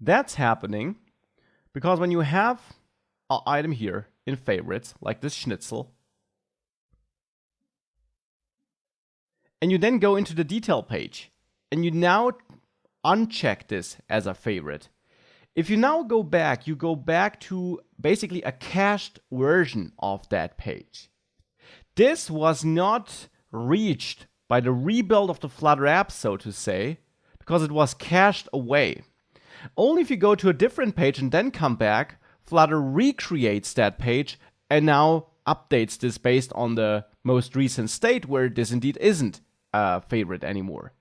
That's happening because when you have an item here in favorites, like this schnitzel, and you then go into the detail page, and you now uncheck this as a favorite. If you now go back, you go back to basically a cached version of that page. This was not reached by the rebuild of the Flutter app, so to say, because it was cached away. Only if you go to a different page and then come back, Flutter recreates that page and now updates this based on the most recent state where this indeed isn't a favorite anymore.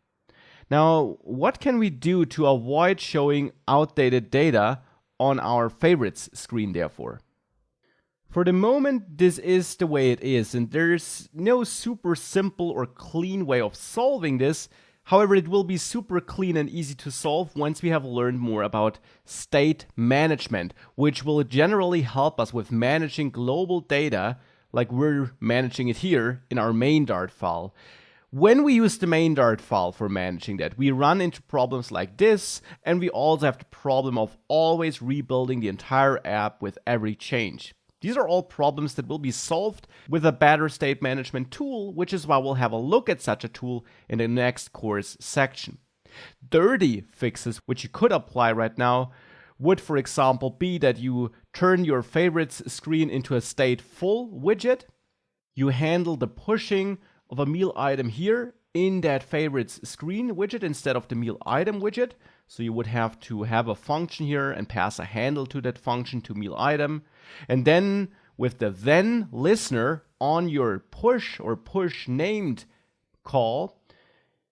Now, what can we do to avoid showing outdated data on our favorites screen, therefore? For the moment, this is the way it is, and there's no super simple or clean way of solving this. However, it will be super clean and easy to solve once we have learned more about state management, which will generally help us with managing global data like we're managing it here in our main Dart file. When we use the main Dart file for managing that, we run into problems like this, and we also have the problem of always rebuilding the entire app with every change. These are all problems that will be solved with a better state management tool, which is why we'll have a look at such a tool in the next course section. Dirty fixes, which you could apply right now, would, for example, be that you turn your favorites screen into a stateful widget. You handle the pushing of a meal item here in that favorites screen widget instead of the meal item widget. So you would have to have a function here and pass a handle to that function to meal item. And then with the then listener on your push or push named call,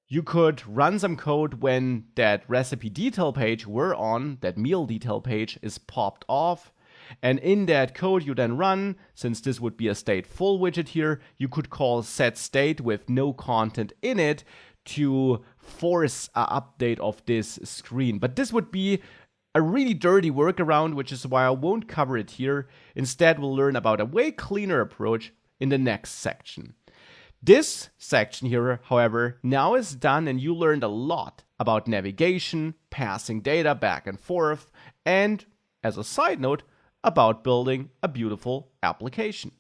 you could run some code when that recipe detail page we're on, that meal detail page, is popped off. And in that code you then run, since this would be a stateful widget here, you could call setState with no content in it to force an update of this screen. But this would be a really dirty workaround, which is why I won't cover it here. Instead, we'll learn about a way cleaner approach in the next section. This section here, however, now is done, and you learned a lot about navigation, passing data back and forth, and, as a side note, about building a beautiful application.